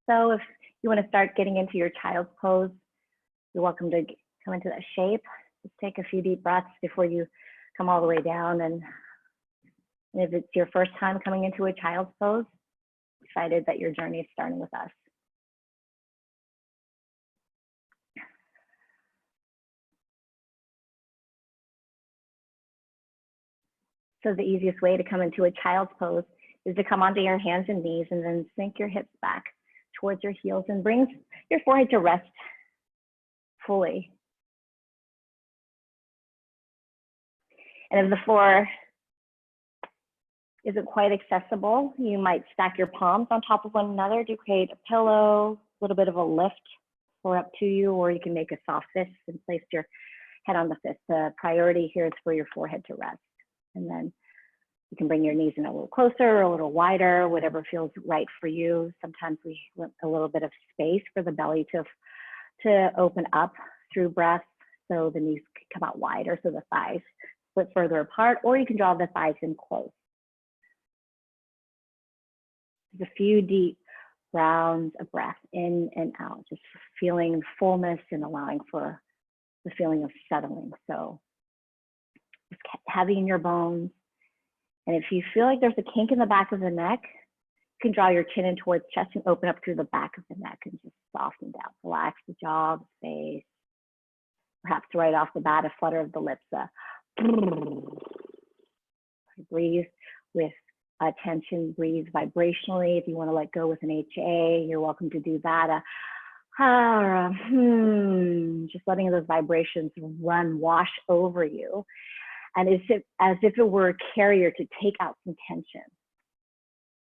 So if you want to start getting into your child's pose, you're welcome to come into that shape. Just take a few deep breaths before you come all the way down. And if it's your first time coming into a child's pose, excited that your journey is starting with us. So the easiest way to come into a child's pose is to come onto your hands and knees and then sink your hips back towards your heels and bring your forehead to rest fully. And if the floor isn't quite accessible, you might stack your palms on top of one another to create a pillow, a little bit of a lift or up to you, or you can make a soft fist and place your head on the fist. The priority here is for your forehead to rest. And then you can bring your knees in a little closer or a little wider, whatever feels right for you. Sometimes we want a little bit of space for the belly to open up through breath. So the knees can come out wider, so the thighs split further apart, or you can draw the thighs in close. Just a few deep rounds of breath in and out, just feeling fullness and allowing for the feeling of settling. So it's heavy in your bones. And if you feel like there's a kink in the back of the neck, you can draw your chin in towards chest and open up through the back of the neck and just soften down. Relax the jaw, the face. Perhaps right off the bat, a flutter of the lips. Breathe with attention, breathe vibrationally. If you want to let go with an HA, you're welcome to do that. Just letting those vibrations wash over you. And as if it were a carrier to take out some tension.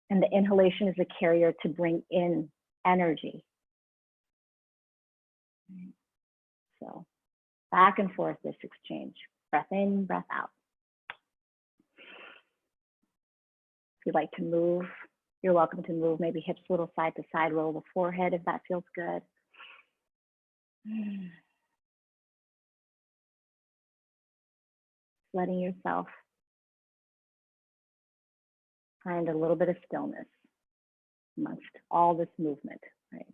And the inhalation is a carrier to bring in energy. So back and forth, this exchange. Breath in, breath out. If you'd like to move, you're welcome to move, maybe hips a little side to side, roll the forehead if that feels good. Letting yourself find a little bit of stillness amongst all this movement, right?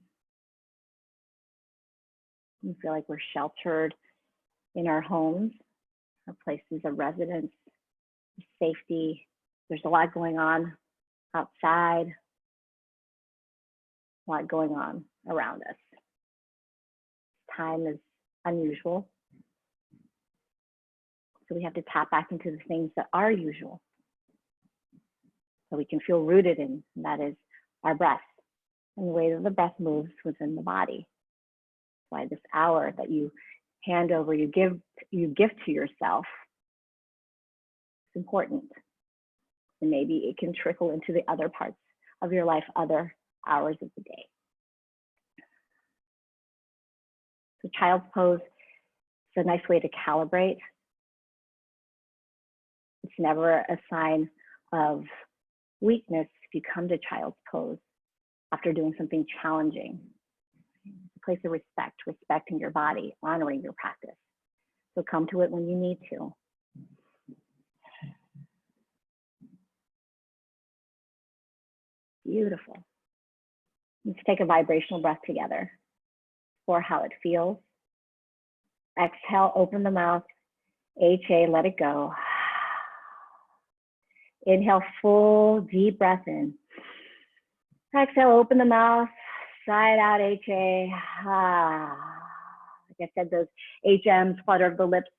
We feel like we're sheltered in our homes, our places of residence, safety. There's a lot going on outside, a lot going on around us. Time is unusual. So we have to tap back into the things that are usual. So we can feel rooted in, and that is our breath and the way that the breath moves within the body. That's why this hour that you hand over, you give to yourself, it's important. And maybe it can trickle into the other parts of your life, other hours of the day. So child's pose is a nice way to calibrate. It's never a sign of weakness if you come to child's pose after doing something challenging. It's a place of respect, respecting your body, honoring your practice. So come to it when you need to. Beautiful. Let's take a vibrational breath together for how it feels. Exhale, open the mouth. HA, let it go. Inhale, full deep breath in. Exhale, open the mouth. Side out, HA. Like I said, those HMs, flutter of the lips,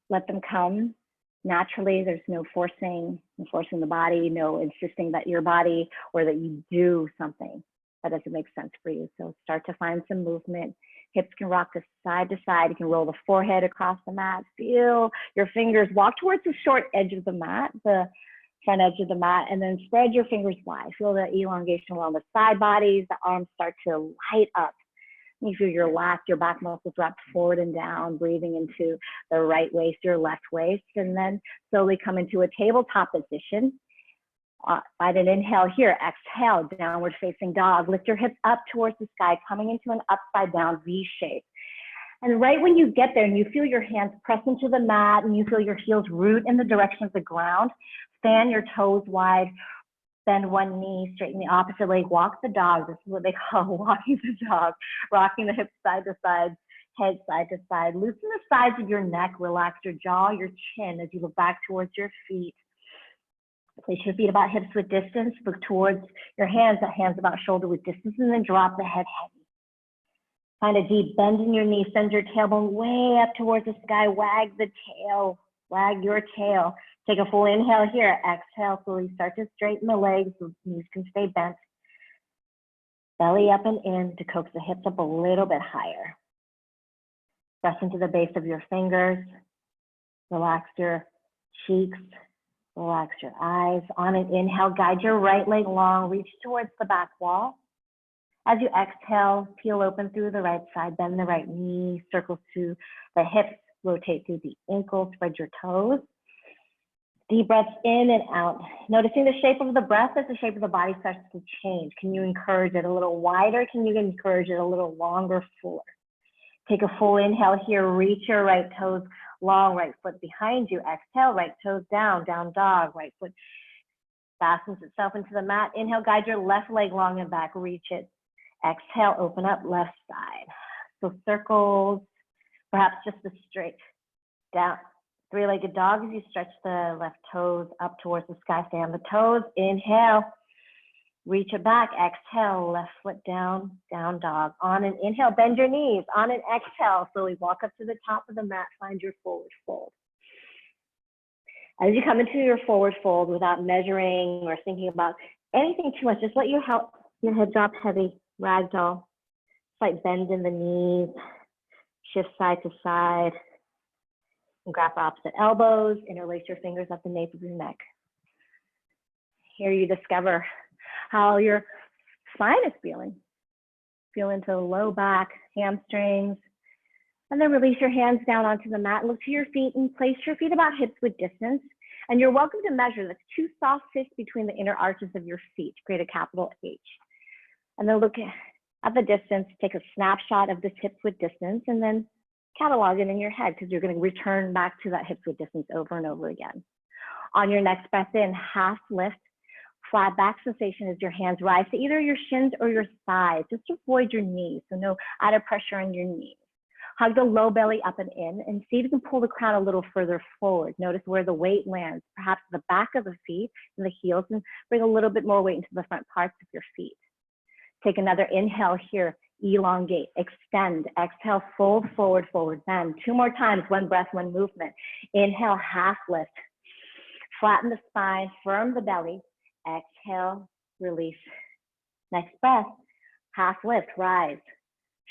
let them come naturally. There's no forcing the body, no insisting that your body or that you do something that doesn't make sense for you. So start to find some movement. Hips can rock to side. You can roll the forehead across the mat. Feel your fingers walk towards the short edge of the mat, the front edge of the mat, and then spread your fingers wide. Feel the elongation along the side bodies. The arms start to light up. You feel your back muscles wrapped forward and down, breathing into the right waist, your left waist, and then slowly come into a tabletop position. Find an inhale here, exhale, downward facing dog. Lift your hips up towards the sky, coming into an upside down V shape. And right when you get there and you feel your hands press into the mat and you feel your heels root in the direction of the ground, fan your toes wide, Bend one knee, straighten the opposite leg, walk the dog. This is what they call walking the dog, rocking the hips side to side, head side to side. Loosen the sides of your neck, relax your jaw, your chin as you look back towards your feet. Place your feet about hips width distance, look towards your hands, hands about shoulder width distance, and then drop the head heavy. Find a deep bend in your knee, send your tailbone way up towards the sky, wag the tail, wag your tail. Take a full inhale here, exhale, slowly start to straighten the legs, the knees can stay bent. Belly up and in to coax the hips up a little bit higher. Press into the base of your fingers, relax your cheeks, relax your eyes. On an inhale, guide your right leg long, reach towards the back wall. As you exhale, peel open through the right side, bend the right knee, circle to the hips, rotate through the ankles, spread your toes. Deep breaths in and out. Noticing the shape of the breath as the shape of the body starts to change. Can you encourage it a little wider? Can you encourage it a little longer, fuller? Take a full inhale here. Reach your right toes long, right foot behind you. Exhale, right toes down, down dog. Right foot fastens itself into the mat. Inhale, guide your left leg long and back. Reach it. Exhale, open up left side. So circles, perhaps just a straight down. Three-legged dog as you stretch the left toes up towards the sky. Stay on the toes. Inhale, reach it back. Exhale, left foot down, down dog. On an inhale, bend your knees. On an exhale, slowly walk up to the top of the mat. Find your forward fold. As you come into your forward fold without measuring or thinking about anything too much, just let your head drop heavy, ragdoll. Slight bend in the knees, shift side to side. And grab opposite elbows, interlace your fingers at the nape of your neck. Here you discover how your spine is feeling. Feel into the low back, hamstrings, and then release your hands down onto the mat. Look to your feet and place your feet about hips width distance. And you're welcome to measure. That's 2 soft fists between the inner arches of your feet to create a capital H. And then look at the distance, take a snapshot of this hips width distance, and then catalog it in your head because you're going to return back to that hips width distance over and over again. On your next breath in, half lift, flat back sensation as your hands rise to either your shins or your thighs. Just avoid your knees, so no added pressure on your knees. Hug the low belly up and in, and see if you can pull the crown a little further forward. Notice where the weight lands, perhaps the back of the feet and the heels, and bring a little bit more weight into the front parts of your feet. Take another inhale here. Elongate, extend, exhale, fold forward, forward bend. 2 more times, 1 breath, 1 movement. Inhale, half lift. Flatten the spine, firm the belly. Exhale, release. Next breath, half lift, rise.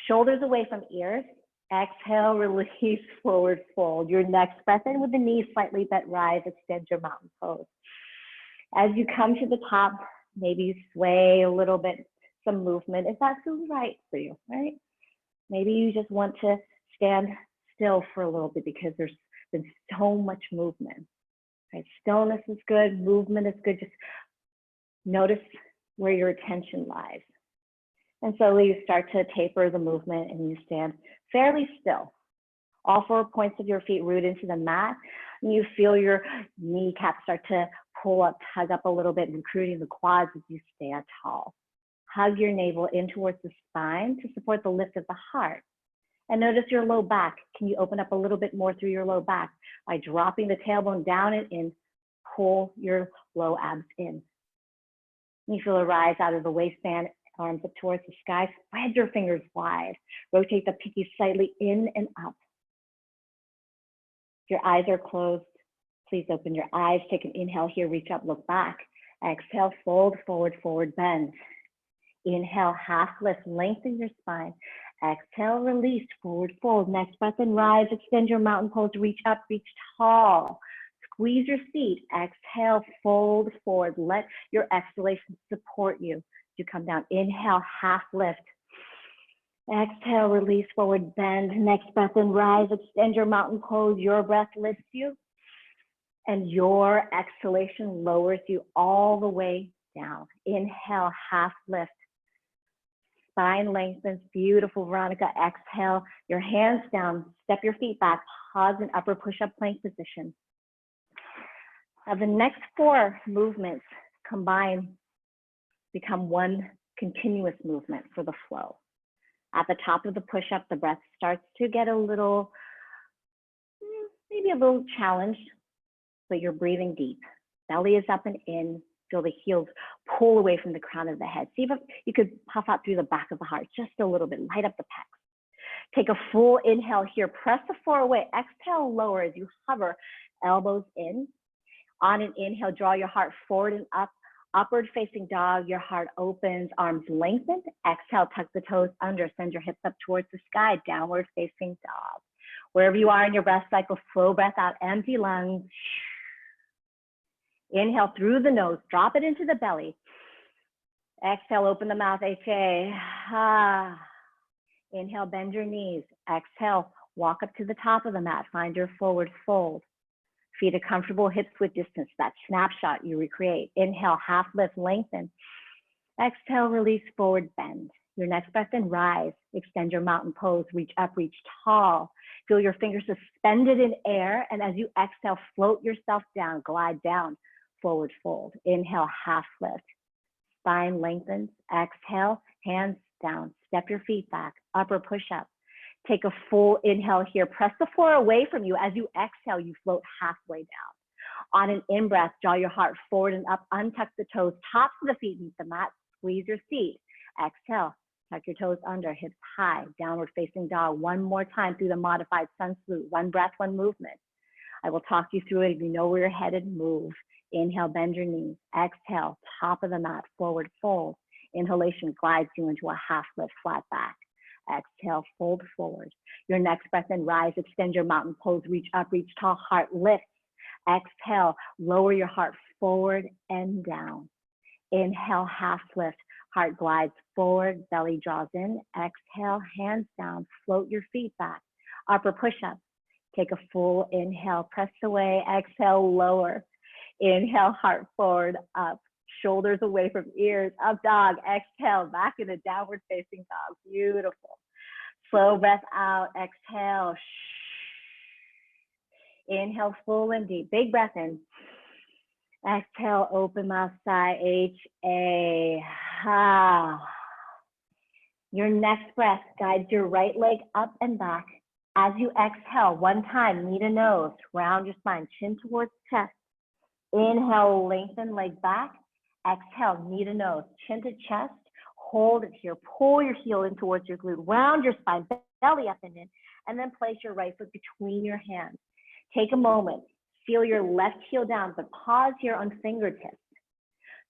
Shoulders away from ears. Exhale, release, forward fold. Your next breath in with the knees slightly bent, rise, extend your mountain pose. As you come to the top, maybe you sway a little bit, some movement if that feels right for you, right? Maybe you just want to stand still for a little bit because there's been so much movement, right? Stillness is good, movement is good. Just notice where your attention lies. And slowly you start to taper the movement and you stand fairly still. All 4 points of your feet root into the mat. And you feel your kneecaps start to pull up, tug up a little bit, recruiting the quads as you stand tall. Hug your navel in towards the spine to support the lift of the heart. And notice your low back. Can you open up a little bit more through your low back by dropping the tailbone down and in, pull your low abs in. You feel a rise out of the waistband, arms up towards the sky. Spread your fingers wide. Rotate the pinky slightly in and up. If your eyes are closed, please open your eyes. Take an inhale here, reach up, look back. Exhale, fold forward, forward bend. Inhale, half lift, lengthen your spine. Exhale, release, forward fold. Next breath in, rise, extend your mountain pose, reach up, reach tall. Squeeze your seat. Exhale, fold forward. Let your exhalation support you. You come down. Inhale, half lift. Exhale, release, forward bend. Next breath in, rise, extend your mountain pose. Your breath lifts you, and your exhalation lowers you all the way down. Inhale, half lift. Spine lengthens, beautiful, Veronica. Exhale, your hands down, step your feet back, pause in upper push-up plank position. Now the next 4 movements combine become one continuous movement for the flow. At the top of the push-up, the breath starts to get a little, maybe a little challenged, but you're breathing deep. Belly is up and in. Feel the heels pull away from the crown of the head. See if you could puff out through the back of the heart just a little bit. Light up the pecs. Take a full inhale here. Press the floor away. Exhale, lower as you hover, elbows in. On an inhale, draw your heart forward and up. Upward facing dog, your heart opens, arms lengthened. Exhale, tuck the toes under, send your hips up towards the sky, downward facing dog. Wherever you are in your breath cycle, slow breath out, empty lungs. Inhale through the nose, drop it into the belly. Exhale, open the mouth, HA. Inhale, bend your knees. Exhale, walk up to the top of the mat, find your forward fold. Feet are comfortable, hips width distance, that snapshot you recreate. Inhale, half lift, lengthen. Exhale, release, forward bend. Your next breath in, rise. Extend your mountain pose, reach up, reach tall. Feel your fingers suspended in air, and as you exhale, float yourself down, glide down, forward fold. Inhale, half lift. Spine lengthens. Exhale, hands down. Step your feet back, upper push up. Take a full inhale here. Press the floor away from you. As you exhale, you float halfway down. On an in-breath, draw your heart forward and up. Untuck the toes, tops of the feet meet the mat. Squeeze your seat. Exhale, tuck your toes under, hips high, downward facing dog. One more time through the modified sun salute. One breath, one movement. I will talk you through it. If you know where you're headed, move. Inhale, bend your knees. Exhale, top of the mat, forward fold. Inhalation glides you into a half lift, flat back. Exhale, fold forward. Your next breath in, rise, extend your mountain pose, reach up, reach tall, heart lifts. Exhale, lower your heart forward and down. Inhale, half lift, heart glides forward, belly draws in. Exhale, hands down, float your feet back. Upper push up. Take a full inhale, press away. Exhale, lower. Inhale, heart forward, up. Shoulders away from ears, up dog. Exhale, back into downward facing dog. Beautiful. Slow breath out. Exhale. Inhale, full and deep. Big breath in. Exhale, open mouth, sigh. H-A. Ha. Your next breath guides your right leg up and back. As you exhale, one time, knee to nose, round your spine, chin towards chest. Inhale, lengthen leg back. Exhale, knee to nose, chin to chest. Hold it here. Pull your heel in towards your glute. Round your spine, belly up and in. And then place your right foot between your hands. Take a moment. Feel your left heel down, but pause here on fingertips.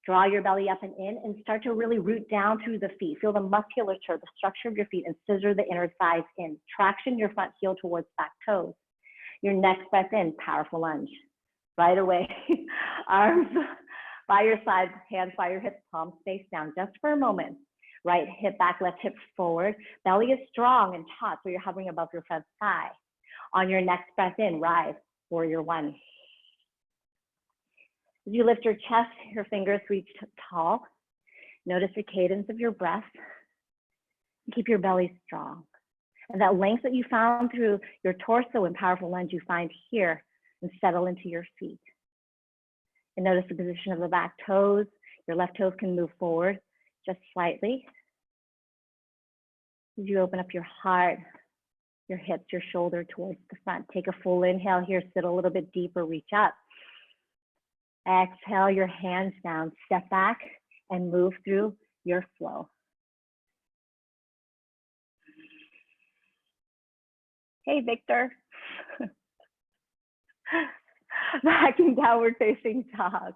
Draw your belly up and in and start to really root down through the feet. Feel the musculature, the structure of your feet, and scissor the inner thighs in. Traction your front heel towards back toes. Your next breath in, powerful lunge. Right away, arms by your sides, hands by your hips, palms face down, just for a moment. Right hip back, left hip forward. Belly is strong and taut, so you're hovering above your front thigh. On your next breath in, rise, warrior one. As you lift your chest, your fingers reach tall. Notice the cadence of your breath. Keep your belly strong. And that length that you found through your torso in powerful lunge, you find here and settle into your feet. And notice the position of the back toes. Your left toes can move forward just slightly. As you open up your heart, your hips, your shoulder towards the front. Take a full inhale here, sit a little bit deeper, reach up. Exhale your hands down, step back and move through your flow. Hey, Victor. Back in downward facing dog.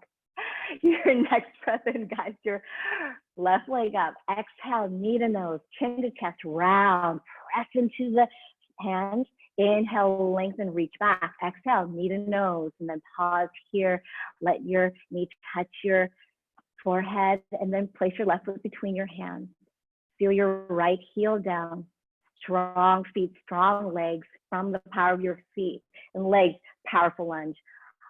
Your next breath in, guys, your left leg up. Exhale, knee to nose, chin to chest, round. Press into the hands. Inhale, lengthen, reach back. Exhale, knee to nose, and then pause here. Let your knee touch your forehead, and then place your left foot between your hands. Feel your right heel down. Strong feet, strong legs from the power of your feet and legs. Powerful lunge.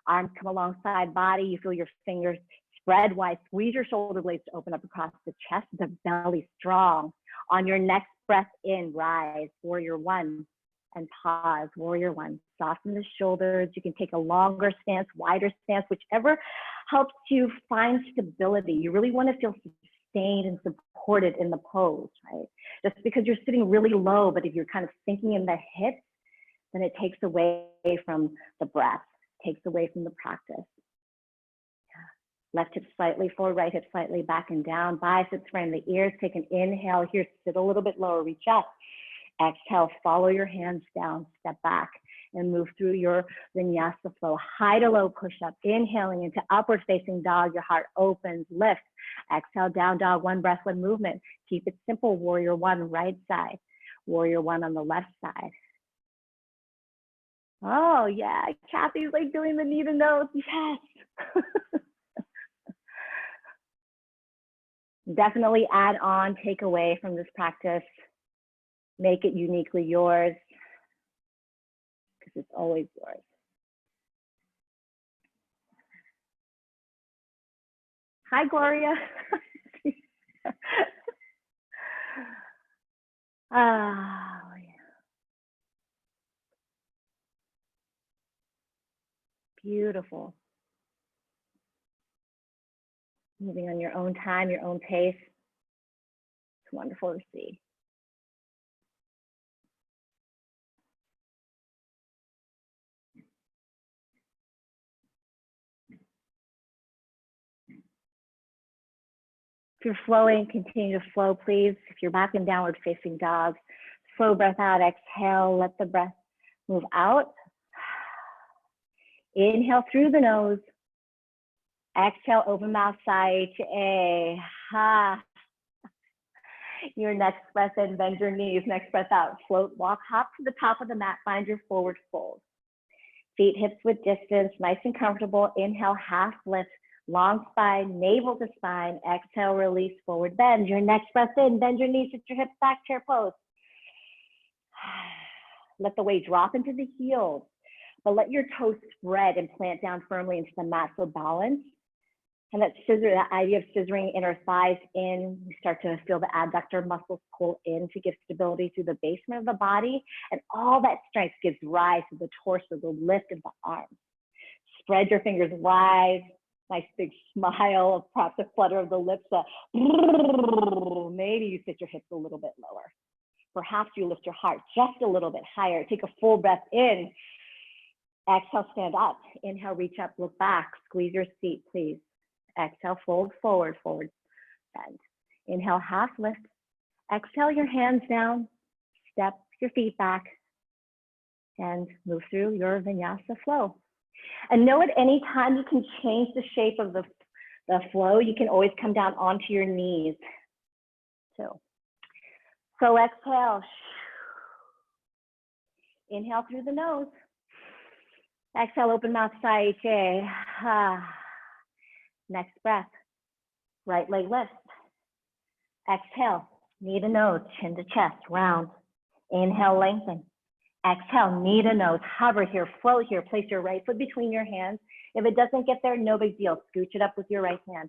Arms come alongside body. You feel your fingers spread wide. Squeeze your shoulder blades to open up across the chest. The belly strong. On your next breath in, rise, warrior one, and pause, warrior one. Soften the shoulders. You can take a longer stance, wider stance, whichever helps you find stability. You really want to feel sustained and supported in the pose, right? Just because you're sitting really low, but if you're kind of sinking in the hips, then it takes away from the breath, takes away from the practice. Left hip slightly forward, right hip slightly back and down. Biceps frame the ears. Take an inhale here, sit a little bit lower, reach up. Exhale, follow your hands down, step back, and move through your vinyasa flow. High to low push up, inhaling into upward facing dog. Your heart opens, lift. Exhale, down dog, one breath, one movement. Keep it simple. Warrior one, right side. Warrior one on the left side. Oh yeah, Kathy's like doing the knee to nose. Yes. Definitely add on, take away from this practice. Make it uniquely yours, because it's always yours. Hi, Gloria. Oh, yeah. Beautiful. Moving on your own time, your own pace. It's wonderful to see. If you're flowing, continue to flow, please. If you're back in downward facing dog, slow breath out, exhale, let the breath move out. Inhale through the nose. Exhale, open mouth, side to A. Ha. Your next breath in, bend your knees. Next breath out, float, walk, hop to the top of the mat, find your forward fold. Feet hips with distance, nice and comfortable. Inhale, half lift. Long spine, navel to spine. Exhale, release, forward bend. Your next breath in, bend your knees, sit your hips back, chair pose. Let the weight drop into the heels, but let your toes spread and plant down firmly into the mat for balance. And that idea of scissoring inner thighs in, we start to feel the adductor muscles pull in to give stability through the basement of the body. And all that strength gives rise to the torso, the lift of the arms. Spread your fingers wide. Nice big smile, perhaps a flutter of the lips. Maybe you sit your hips a little bit lower. Perhaps you lift your heart just a little bit higher. Take a full breath in. Exhale, stand up. Inhale, reach up, look back. Squeeze your seat, please. Exhale, fold forward, forward bend. Inhale, half lift. Exhale, your hands down. Step your feet back and move through your vinyasa flow. And know at any time you can change the shape of the flow. You can always come down onto your knees. So exhale. Inhale through the nose. Exhale, open mouth, side J. Next breath, right leg lift. Exhale, knee to nose, chin to chest, round. Inhale, lengthen. Exhale, knee to nose, hover here, float here, place your right foot between your hands. If it doesn't get there, no big deal. Scooch it up with your right hand.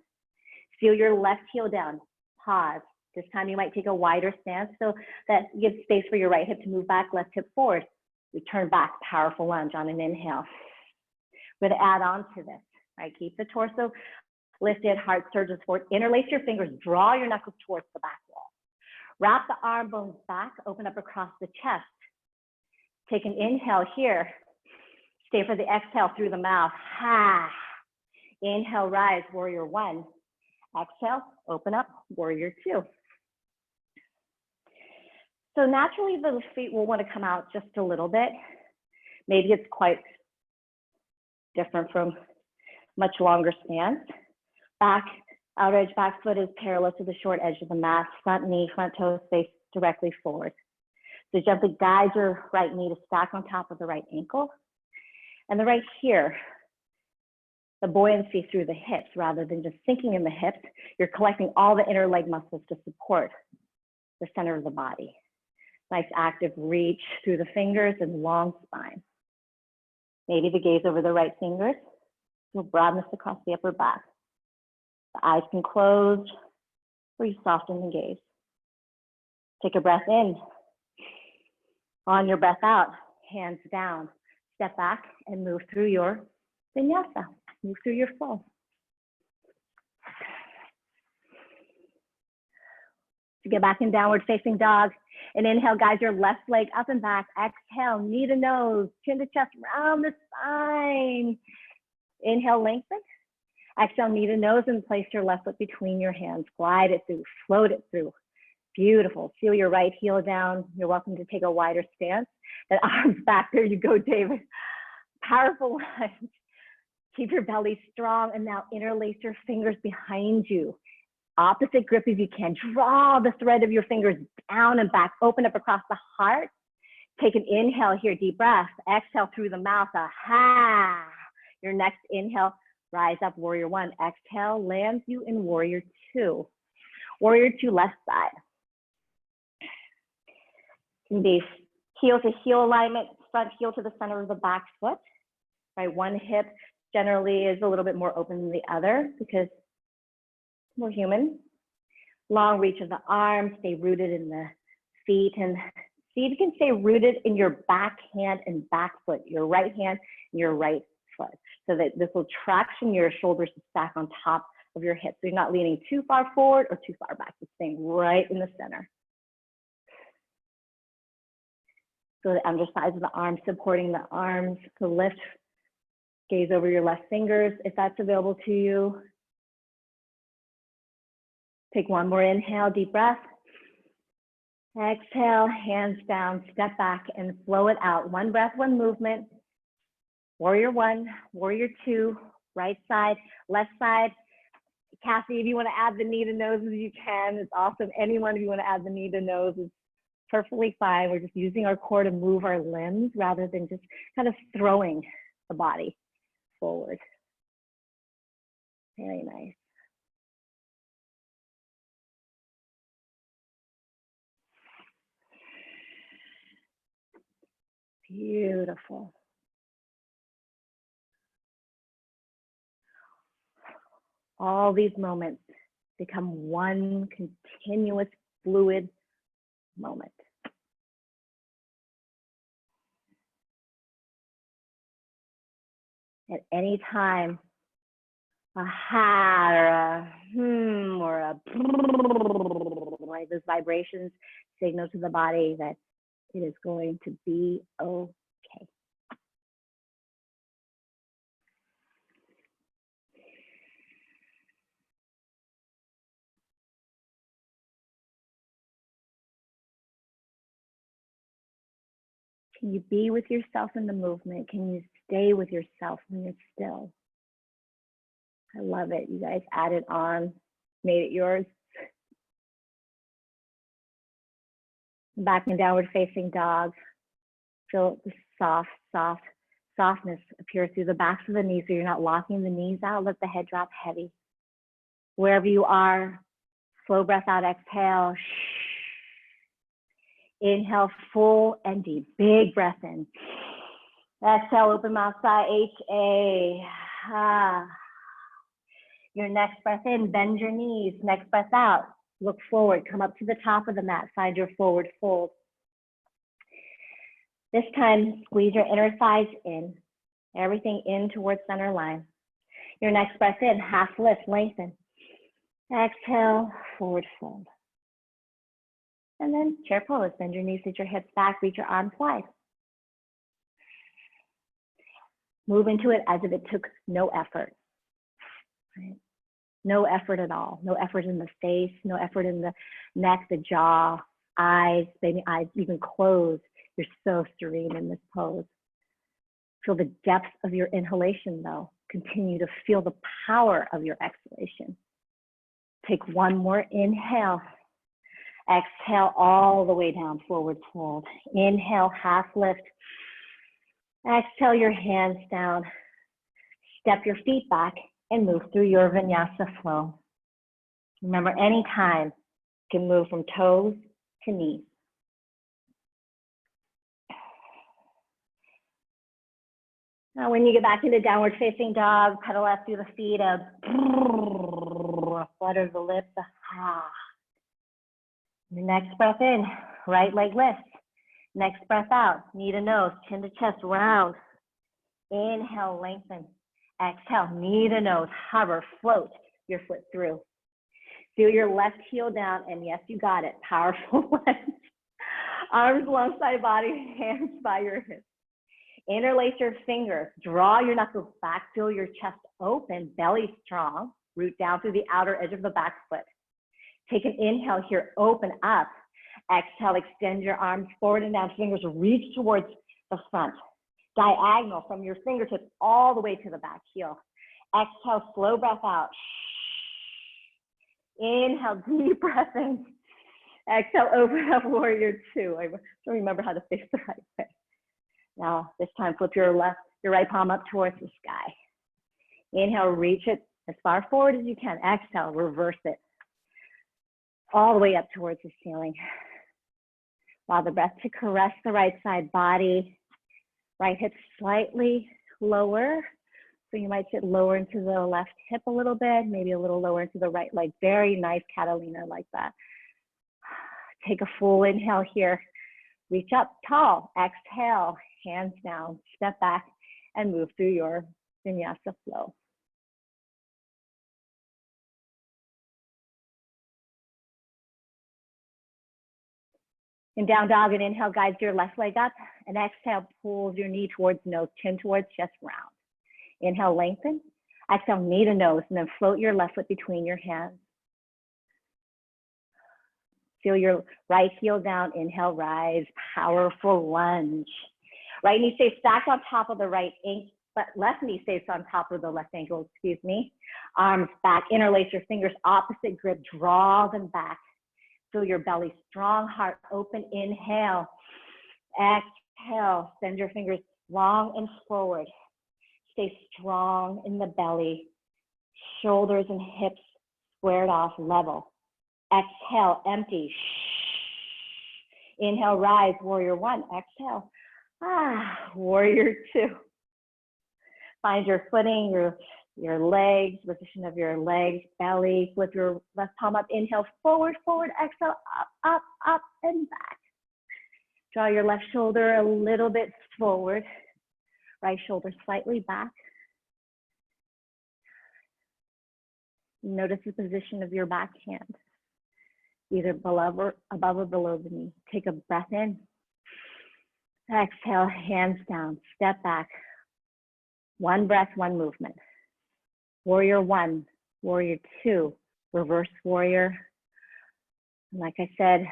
Feel your left heel down, pause. This time you might take a wider stance so that gives space for your right hip to move back, left hip forward. We turn back, powerful lunge on an inhale. We're gonna add on to this, right? Keep the torso lifted, heart surges forward. Interlace your fingers, draw your knuckles towards the back wall. Wrap the arm bones back, open up across the chest. Take an inhale here. Stay for the exhale through the mouth. Ha. Inhale, rise, warrior one. Exhale, open up, warrior two. So naturally the feet will want to come out just a little bit. Maybe it's quite different from much longer stance. Back, outer edge back foot is parallel to the short edge of the mat. Front knee, front toes face directly forward. So gently guide your right knee to stack on top of the right ankle. And the right here, the buoyancy through the hips rather than just sinking in the hips. You're collecting all the inner leg muscles to support the center of the body. Nice active reach through the fingers and long spine. Maybe the gaze over the right fingers. You'll broaden this across the upper back. The eyes can close or you soften the gaze. Take a breath in. On your breath out, hands down. Step back and move through your vinyasa. Move through your flow. So get back in downward facing dog. And inhale, guide your left leg up and back. Exhale, knee to nose, chin to chest, round the spine. Inhale, lengthen. Exhale, knee to nose, and place your left foot between your hands. Glide it through, float it through. Beautiful. Feel your right heel down. You're welcome to take a wider stance. That arms back. There you go, David. Powerful lunge. Keep your belly strong, and now interlace your fingers behind you. Opposite grip if you can. Draw the thread of your fingers down and back. Open up across the heart. Take an inhale here, deep breath. Exhale through the mouth. Aha. Your next inhale, rise up, warrior one. Exhale, lands you in warrior two. Warrior two, left side. Can be heel to heel alignment, front heel to the center of the back foot. Right, one hip generally is a little bit more open than the other because we're human. Long reach of the arms, stay rooted in the feet, and see if you can stay rooted in your back hand and back foot, your right hand and your right foot, so that this will traction your shoulders to stack on top of your hips. So you're not leaning too far forward or too far back, just staying right in the center. So the undersides of the arms supporting the arms to lift. Gaze over your left fingers if that's available to you. Take one more inhale, deep breath. Exhale, hands down, step back and flow it out. One breath, one movement. Warrior one, warrior two, right side, left side. Cassie, if you want to add the knee to noses, you can. It's awesome. Anyone, if you want to add the knee to nose, is perfectly fine. We're just using our core to move our limbs rather than just kind of throwing the body forward. Very nice. Beautiful. All these moments become one continuous fluid moment. At any time, a ha or a or a like those vibrations signal to the body that it is going to be okay. Can you be with yourself in the movement? Can you stay with yourself when you're still? I love it. You guys added on, made it yours. Back in downward facing dog. Feel the softness appear through the backs of the knees so you're not locking the knees out. Let the head drop heavy. Wherever you are, slow breath out, exhale. Inhale, full and deep. Big breath in. Exhale, open mouth, sigh, H-A. Your next breath in, bend your knees. Next breath out, look forward, come up to the top of the mat, find your forward fold. This time, squeeze your inner thighs in, everything in towards center line. Your next breath in, half lift, lengthen. Exhale, forward fold. And then chair pose, bend your knees, sit your hips back, reach your arms wide. Move into it as if it took no effort. Right? No effort at all. No effort in the face, no effort in the neck, the jaw, eyes, maybe eyes even closed. You're so serene in this pose. Feel the depth of your inhalation though. Continue to feel the power of your exhalation. Take one more inhale. Exhale all the way down, forward fold. Inhale, half lift. Exhale your hands down. Step your feet back and move through your Vinyasa flow. Remember, anytime you can move from toes to knees. Now, when you get back into downward facing dog, pedal out through the feet, flutter the lips, Your next breath in, right leg lifts. Next breath out, knee to nose, chin to chest, round. Inhale, lengthen. Exhale, knee to nose, hover, float your foot through. Feel your left heel down, and yes, you got it. Powerful lunge. Arms alongside body, hands by your hips. Interlace your fingers. Draw your knuckles back. Feel your chest open, belly strong. Root down through the outer edge of the back foot. Take an inhale here. Open up. Exhale. Extend your arms forward and down. Fingers reach towards the front. Diagonal from your fingertips all the way to the back heel. Exhale. Slow breath out. Inhale. Deep breath in. Exhale. Open up. Warrior two. I don't remember how to face the right way. Now, this time, flip your right palm up towards the sky. Inhale, reach it as far forward as you can. Exhale, reverse it. All the way up towards the ceiling. Allow the breath to caress the right side body. Right hip slightly lower. So you might sit lower into the left hip a little bit, maybe a little lower into the right leg. Very nice, Catalina, like that. Take a full inhale here. Reach up tall. Exhale. Hands down, step back, and move through your vinyasa flow. In down dog, and inhale guides your left leg up, and exhale pulls your knee towards nose, chin towards chest, round. Inhale, lengthen. Exhale, knee to nose, and then float your left foot between your hands. Feel your right heel down. Inhale, rise, powerful lunge. Right knee stays stacked on top of the right ankle, but left knee stays on top of the left ankle, excuse me. Arms back, interlace your fingers, opposite grip, draw them back. Feel your belly strong, heart open. Inhale, exhale, send your fingers long and forward. Stay strong in the belly, shoulders and hips squared off, level. Exhale, empty. Inhale, rise, warrior one. Exhale. Warrior two. Find your footing, your legs, position of your legs, belly. Flip your left palm up. Inhale, forward, forward. Exhale, up, up, up, and back. Draw your left shoulder a little bit forward. Right shoulder slightly back. Notice the position of your back hand, either above or below the knee. Take a breath in. Exhale, hands down, step back. One breath, one movement. Warrior one, warrior two, reverse warrior. And like I said,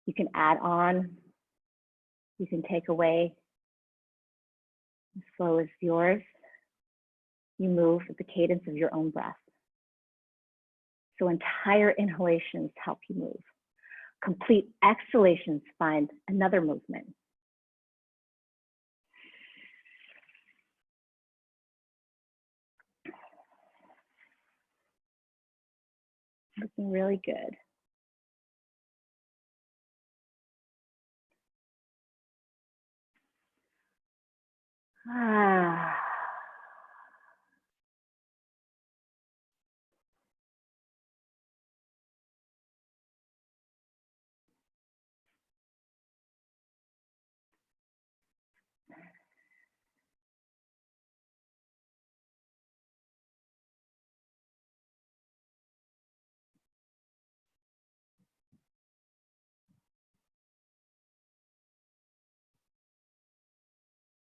you can add on, you can take away. The flow is yours. You move at the cadence of your own breath. So entire inhalations help you move. Complete exhalations find another movement. Looking really good.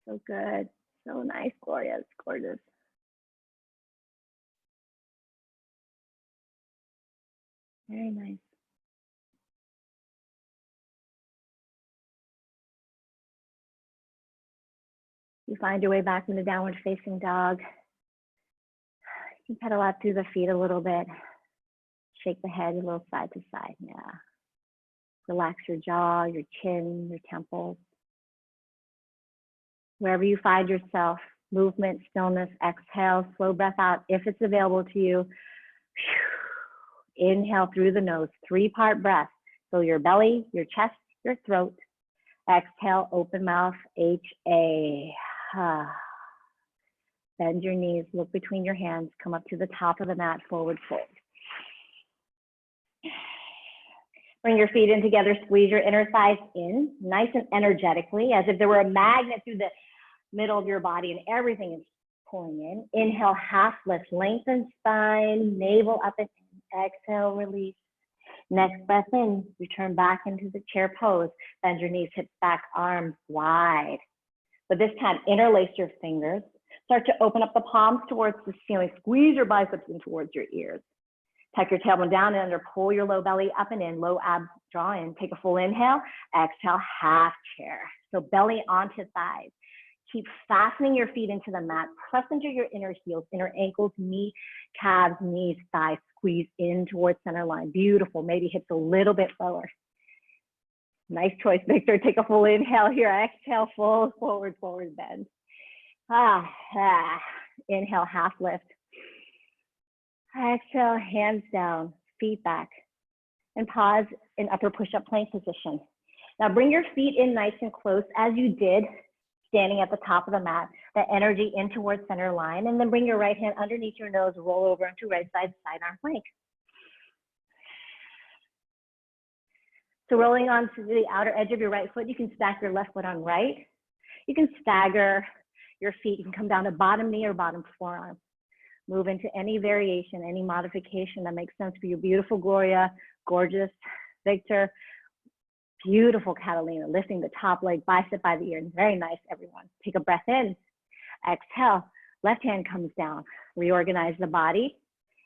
So good. So nice, Gloria. It's gorgeous. Very nice. You find your way back into downward facing dog. You can pedal out through the feet a little bit. Shake the head a little side to side. Yeah. Relax your jaw, your chin, your temples. Wherever you find yourself, movement, stillness, exhale, slow breath out if it's available to you. Inhale through the nose, 3-part breath. Fill your belly, your chest, your throat. Exhale, open mouth, H-A. Bend your knees, look between your hands, come up to the top of the mat, forward fold. Bring your feet in together, squeeze your inner thighs in, nice and energetically, as if there were a magnet through the middle of your body and everything is pulling in. Inhale, half lift, lengthen spine, navel up and in. Exhale, release. Next breath in, return back into the chair pose. Bend your knees, hips back, arms wide. But this time, interlace your fingers. Start to open up the palms towards the ceiling. Squeeze your biceps in towards your ears. Tuck your tailbone down and under. Pull your low belly up and in. Low abs draw in. Take a full inhale. Exhale, half chair. So belly onto thighs. Keep fastening your feet into the mat. Press into your inner heels, inner ankles, knee, calves, knees, thighs. Squeeze in towards center line. Beautiful. Maybe hips a little bit lower. Nice choice, Victor. Take a full inhale here. Exhale, full forward bend. Inhale, half lift. Exhale, hands down, feet back. And pause in upper push-up plank position. Now bring your feet in nice and close as you did standing at the top of the mat. That energy in towards center line. And then bring your right hand underneath your nose, roll over into right side, side arm plank. So rolling onto the outer edge of your right foot, you can stack your left foot on right. You can stagger your feet. You can come down to bottom knee or bottom forearm. Move into any variation, any modification that makes sense for you. Beautiful Gloria, gorgeous Victor, beautiful Catalina, lifting the top leg, bicep by the ear. Very nice, everyone. Take a breath in. Exhale, left hand comes down. Reorganize the body,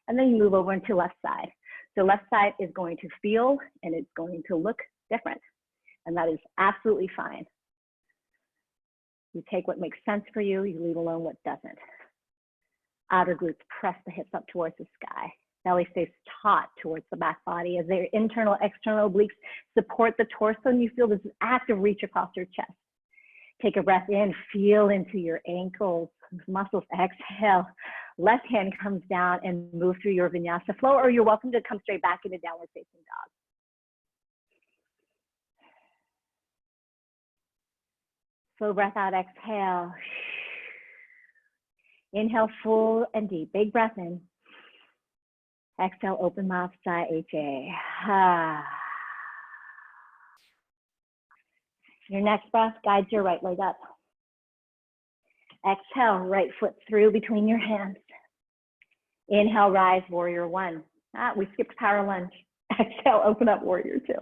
and then you move over into left side. So left side is going to feel and it's going to look different, and that is absolutely fine. You take what makes sense for you, you leave alone what doesn't. Outer glutes, press the hips up towards the sky. Belly stays taut towards the back body as their internal, external obliques support the torso, and you feel this active reach across your chest. Take a breath in, feel into your ankles, muscles. Exhale, left hand comes down and move through your vinyasa flow, or you're welcome to come straight back into downward facing dog. Slow breath out, exhale. Inhale, full and deep. Big breath in. Exhale, open mouth, sigh, HA. Your next breath guides your right leg up. Exhale, right foot through between your hands. Inhale, rise, warrior one. We skipped power lunge. Exhale, open up, warrior two.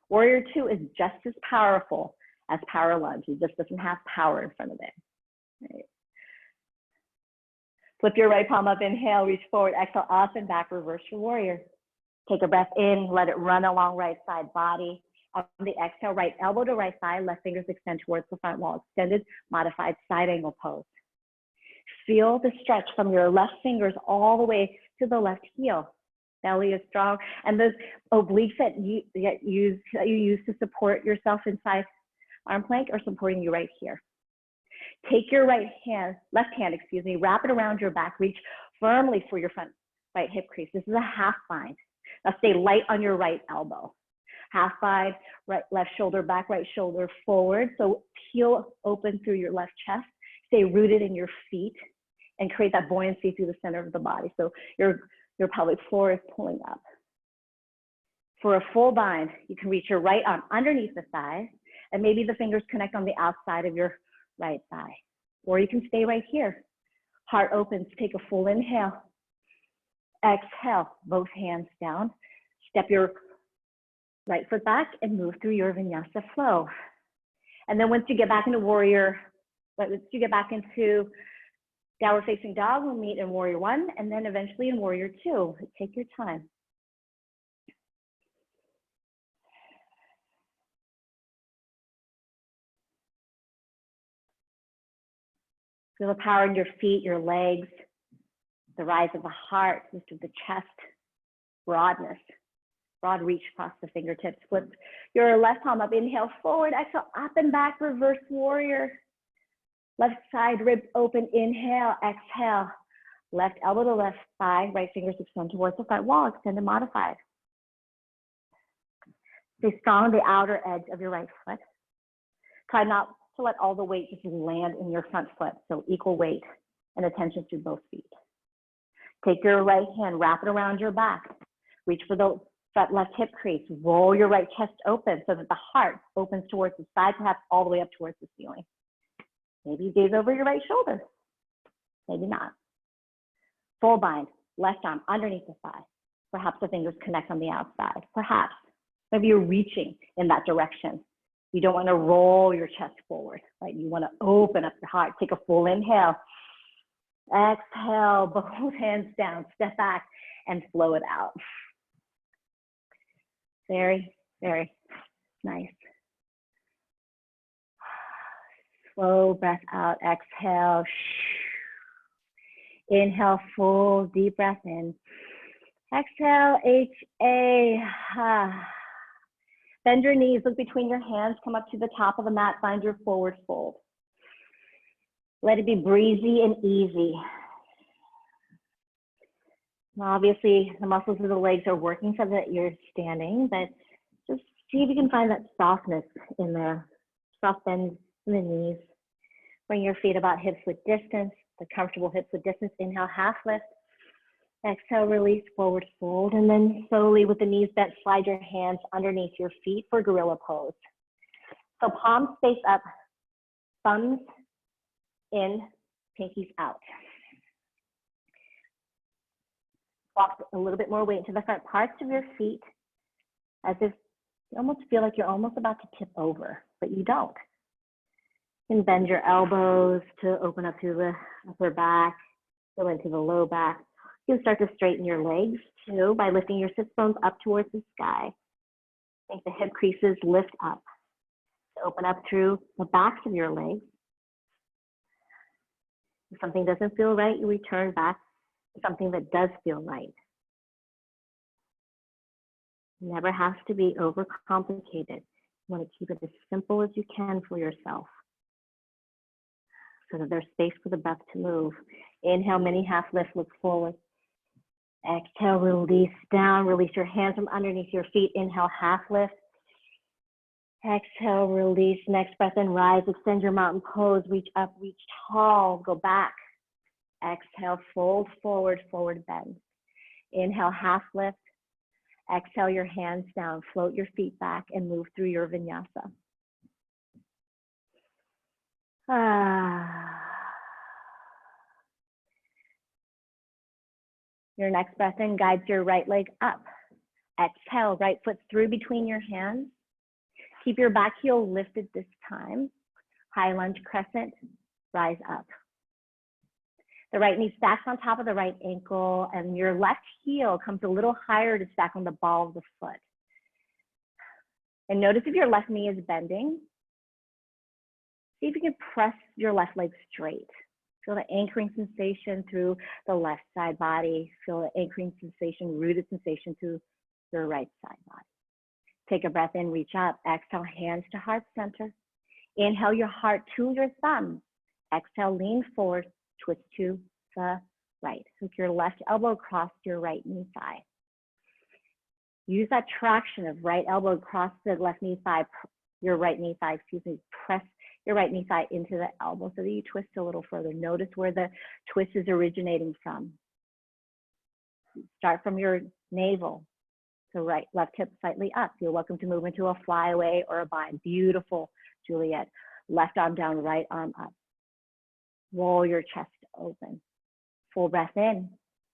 Warrior two is just as powerful as power lunge. It just doesn't have power in front of it. Right. Flip your right palm up, inhale, reach forward, exhale, up and back, reverse your warrior. Take a breath in, let it run along right side body. On the exhale, right elbow to right thigh, left fingers extend towards the front wall, extended, modified side angle pose. Feel the stretch from your left fingers all the way to the left heel. Belly is strong, and those obliques that you use to support yourself inside arm plank are supporting you right here. Take your left hand, wrap it around your back, reach firmly for your front right hip crease. This is a half bind. Now stay light on your right elbow. Half bind, left shoulder back, right shoulder forward. So heel open through your left chest. Stay rooted in your feet and create that buoyancy through the center of the body. So your pelvic floor is pulling up. For a full bind, you can reach your right arm underneath the thigh, and maybe the fingers connect on the outside of your right thigh. Or you can stay right here. Heart opens, take a full inhale. Exhale, both hands down. Step your right foot back and move through your vinyasa flow. And then once you get back into downward facing dog, we'll meet in warrior one and then eventually in warrior two. Take your time. Feel the power in your feet, your legs, the rise of the heart, lift of the chest, broadness, broad reach across the fingertips. Flip your left palm up, inhale forward, exhale, up and back, reverse warrior. Left side rib open, inhale, exhale. Left elbow to left thigh, right fingers extend towards the front wall, extend and modified. Stay strong on the outer edge of your right foot. Try not to let all the weight just land in your front foot, so equal weight and attention through both feet. Take your right hand, wrap it around your back. Reach for the front left hip crease. Roll your right chest open so that the heart opens towards the side, perhaps all the way up towards the ceiling. Maybe you gaze over your right shoulder. Maybe not. Full bind, left arm underneath the thigh. Perhaps the fingers connect on the outside. Perhaps. Maybe you're reaching in that direction. You don't want to roll your chest forward, right? You want to open up your heart. Take a full inhale. Exhale, both hands down, step back and flow it out. Very, very nice. Slow breath out, exhale. Inhale, full deep breath in. Exhale, H-A. Bend your knees, look between your hands, come up to the top of the mat, find your forward fold. Let it be breezy and easy. Now, obviously, the muscles of the legs are working so that you're standing, but just see if you can find that softness in there. Soft bend in the knees. Bring your feet about hips width distance, the comfortable hips width distance. Inhale, half lift. Exhale, release, forward fold. And then slowly with the knees bent, slide your hands underneath your feet for gorilla pose. So palms face up, thumbs in, pinkies out. Walk a little bit more weight into the front parts of your feet as if you almost feel like you're almost about to tip over, but you don't. You can bend your elbows to open up through the upper back, go into the low back. You can start to straighten your legs too by lifting your sit bones up towards the sky. Make the hip creases lift up. Open up through the backs of your legs. If something doesn't feel right, you return back to something that does feel right. It never has to be overcomplicated. You want to keep it as simple as you can for yourself so that there's space for the breath to move. Inhale, mini half lift, look forward. Exhale, release down, release your hands from underneath your feet. Inhale, half lift. Exhale, release, next breath in, rise, extend your mountain pose, reach up, reach tall, go back. Exhale, fold forward, forward bend. Inhale, half lift. Exhale, your hands down, float your feet back and move through your vinyasa. Your next breath in guides your right leg up. Exhale, right foot through between your hands. Keep your back heel lifted this time. High lunge crescent, rise up. The right knee stacks on top of the right ankle, and your left heel comes a little higher to stack on the ball of the foot. And notice if your left knee is bending. See if you can press your left leg straight. Feel the anchoring sensation through the left side body. Feel the anchoring sensation, rooted sensation through your right side body. Take a breath in, reach up. Exhale, hands to heart center. Inhale your heart to your thumb. Exhale, lean forward, twist to the right. Hook your left elbow across your right knee thigh. Use that traction of right elbow across the left knee thigh, your right knee thigh, excuse me, press your right knee thigh into the elbow so that you twist a little further. Notice where the twist is originating from. Start from your navel. So right, left hip slightly up. You're welcome to move into a flyaway or a bind. Beautiful, Juliet. Left arm down, right arm up. Roll your chest open. Full breath in.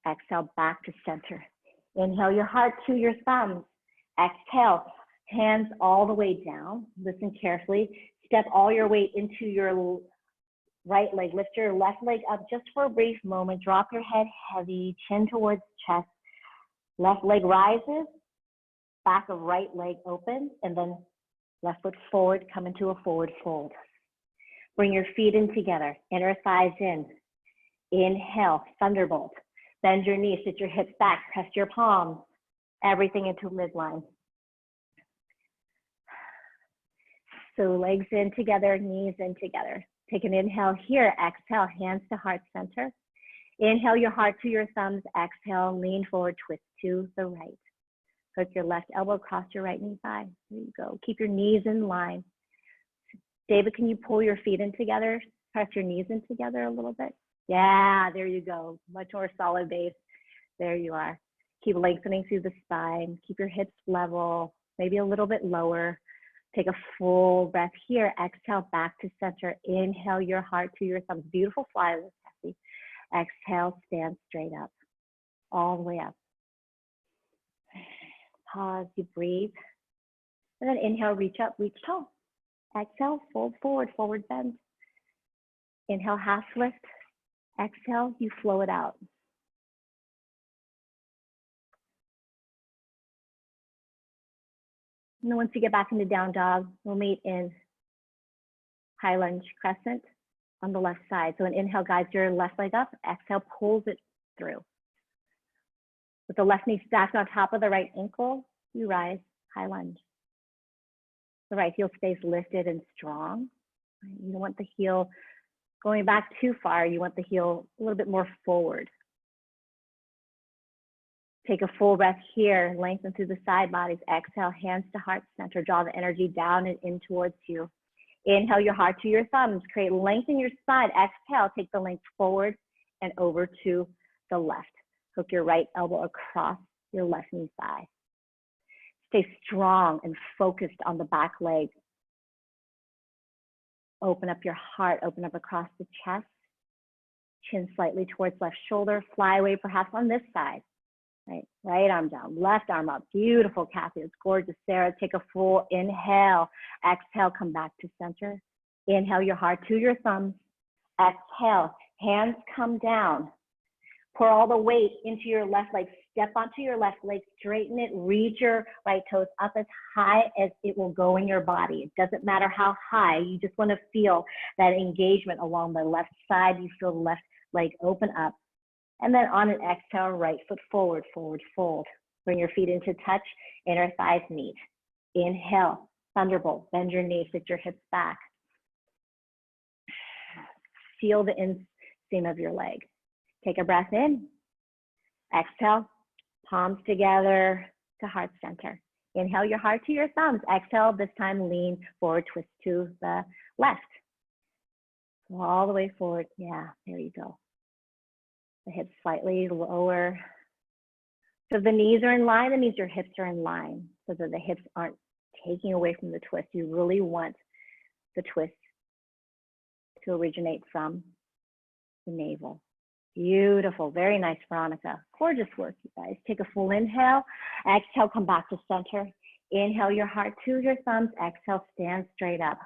Exhale, back to center. Inhale your heart to your thumbs. Exhale, hands all the way down. Listen carefully. Step all your weight into your right leg. Lift your left leg up just for a brief moment. Drop your head heavy, chin towards chest. Left leg rises, back of right leg open, and then left foot forward, come into a forward fold. Bring your feet in together, inner thighs in. Inhale, thunderbolt. Bend your knees, sit your hips back, press your palms, everything into midline. So legs in together, knees in together. Take an inhale here, exhale, hands to heart center. Inhale your heart to your thumbs, exhale, lean forward, twist to the right. Hook your left elbow across your right knee thigh. There you go. Keep your knees in line. David, can you pull your feet in together? Press your knees in together a little bit. Yeah, there you go. Much more solid base. There you are. Keep lengthening through the spine. Keep your hips level, maybe a little bit lower. Take a full breath here. Exhale, back to center. Inhale your heart to your thumbs. Beautiful fly with Cassie. Exhale, stand straight up, all the way up. Pause, you breathe. And then inhale, reach up, reach tall. Exhale, fold forward, forward bend. Inhale, half lift. Exhale, you flow it out. And then once you get back into down dog, we'll meet in high lunge crescent on the left side. So an inhale guides your left leg up, exhale pulls it through. With the left knee stacked on top of the right ankle, you rise, high lunge. The right heel stays lifted and strong. You don't want the heel going back too far. You want the heel a little bit more forward. Take a full breath here, lengthen through the side bodies. Exhale, hands to heart center. Draw the energy down and in towards you. Inhale your heart to your thumbs. Create length in your spine. Exhale, take the length forward and over to the left. Hook your right elbow across your left knee thigh. Stay strong and focused on the back leg. Open up your heart, open up across the chest. Chin slightly towards left shoulder. Fly away perhaps on this side. Right arm down, left arm up. Beautiful, Kathy. It's gorgeous. Sarah, take a full inhale. Exhale, come back to center. Inhale your heart to your thumbs. Exhale, hands come down. Pour all the weight into your left leg. Step onto your left leg, straighten it, reach your right toes up as high as it will go in your body. It doesn't matter how high, you just want to feel that engagement along the left side. You feel the left leg open up. And then on an exhale, right foot forward, forward fold. Bring your feet into touch, inner thighs meet. Inhale, thunderbolt, bend your knees, sit your hips back. Feel the inseam of your leg. Take a breath in. Exhale, palms together to heart center. Inhale your heart to your thumbs. Exhale, this time lean forward, twist to the left. Go all the way forward. Yeah, there you go. The hips slightly lower. So the knees are in line, that means your hips are in line so that the hips aren't taking away from the twist. You really want the twist to originate from the navel. Beautiful, very nice, Veronica. Gorgeous work, you guys. Take a full inhale. Exhale, come back to center. Inhale your heart to your thumbs. Exhale, stand straight up.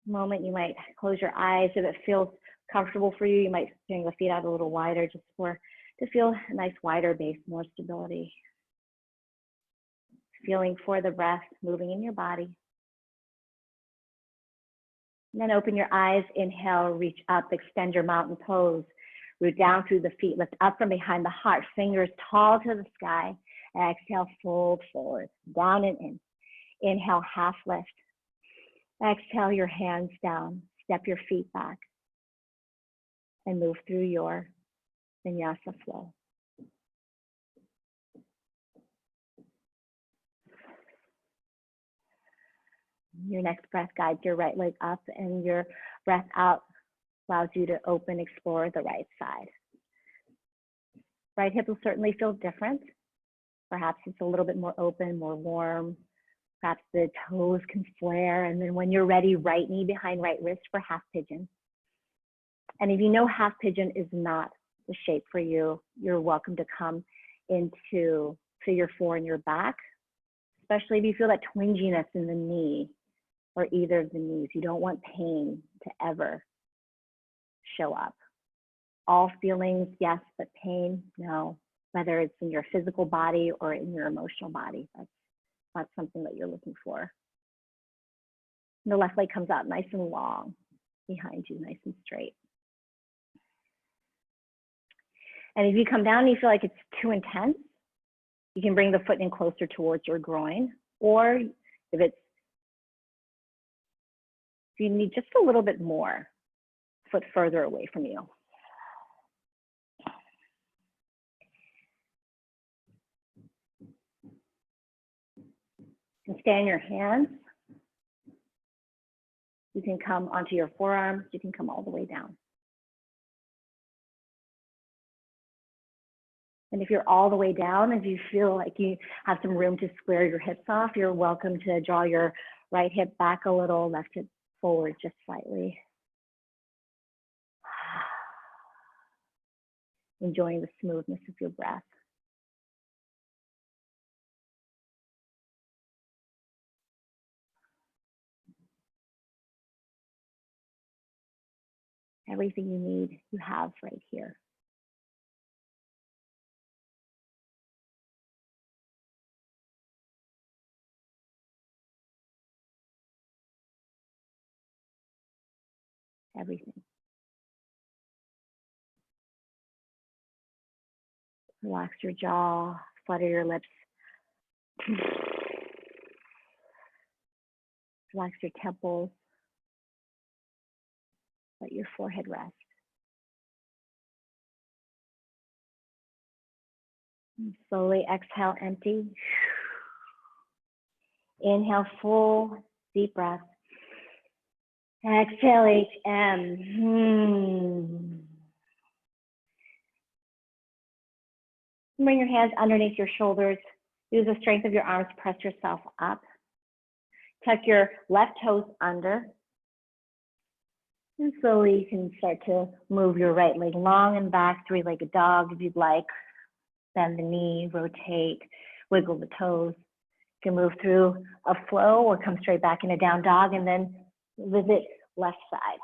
Moment you might close your eyes if it feels comfortable for you. You might bring the feet out a little wider just to feel a nice wider base, more stability. Feeling for the breath moving in your body. And then open your eyes, inhale, reach up, extend your mountain pose. Root down through the feet, lift up from behind the heart, fingers tall to the sky. Exhale, fold forward, down and in. Inhale, half lift. Exhale, your hands down, step your feet back. And move through your Vinyasa flow. Your next breath guides your right leg up, and your breath out allows you to open, explore the right side. Right hip will certainly feel different. Perhaps it's a little bit more open, more warm. Perhaps the toes can flare. And then when you're ready, right knee behind right wrist for half pigeon. And if you know half pigeon is not the shape for you, you're welcome to come into figure 4 in your back, especially if you feel that twinginess in the knee or either of the knees. You don't want pain to ever show up. All feelings, yes, but pain, no. Whether it's in your physical body or in your emotional body, that's not something that you're looking for. And the left leg comes out nice and long behind you, nice and straight. And if you come down and you feel like it's too intense, you can bring the foot in closer towards your groin, or if you need just a little bit more, foot further away from you. And stay on your hands. You can come onto your forearms. You can come all the way down. And if you're all the way down, if you feel like you have some room to square your hips off, you're welcome to draw your right hip back a little, left hip forward just slightly. Enjoying the smoothness of your breath. Everything you need, you have right here. Everything. Relax your jaw, flutter your lips. Relax your temples. Let your forehead rest. And slowly exhale, empty. Inhale, full, deep breath. Exhale, HM. Bring your hands underneath your shoulders. Use the strength of your arms to press yourself up. Tuck your left toes under. And slowly you can start to move your right leg long and back, three-legged dog if you'd like. Bend the knee, rotate, wiggle the toes. You can move through a flow or come straight back in a down dog and then visit left side.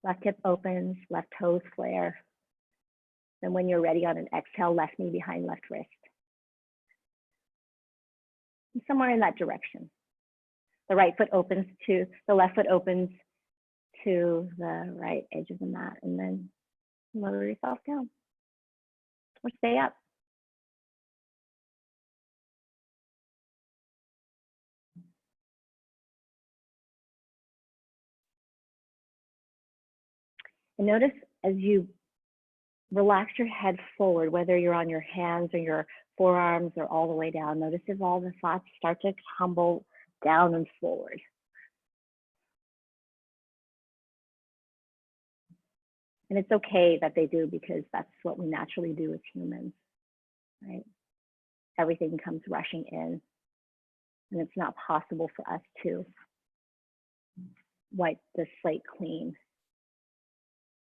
Left hip opens, left toes flare. Then when you're ready on an exhale, left knee behind left wrist. And somewhere in that direction. The right foot opens to, the left foot opens to the right edge of the mat, and then lower yourself down or stay up. And notice as you relax your head forward, whether you're on your hands or your forearms or all the way down, notice if all the thoughts start to tumble down and forward. And it's okay that they do, because that's what we naturally do as humans, right? Everything comes rushing in, and it's not possible for us to wipe the slate clean.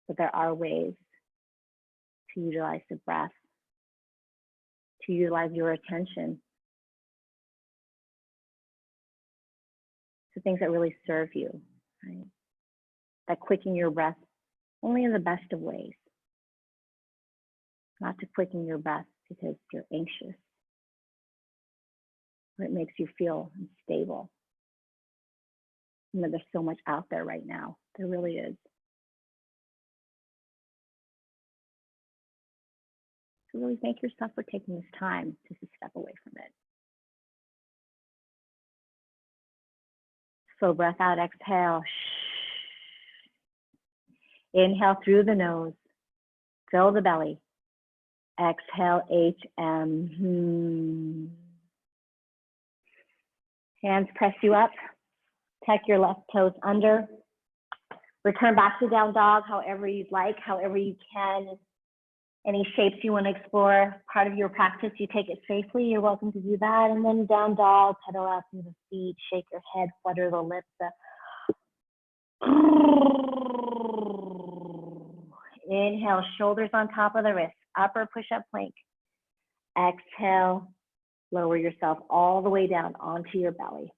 But there are ways to utilize the breath, to utilize your attention to things that really serve you, right? That quicken your breath only in the best of ways. Not to quicken your breath because you're anxious, but it makes you feel unstable. You know, there's so much out there right now. There really is. So really thank yourself for taking this time just to step away from it. So breath out, exhale. Inhale through the nose, fill the belly. Exhale, HM. Hands press you up. Tuck your left toes under. Return back to down dog, however you'd like, however you can. Any shapes you want to explore, part of your practice, you take it safely, you're welcome to do that. And then down dog, pedal out through the feet, shake your head, flutter the lips. Inhale, shoulders on top of the wrist, upper push-up plank. Exhale, lower yourself all the way down onto your belly.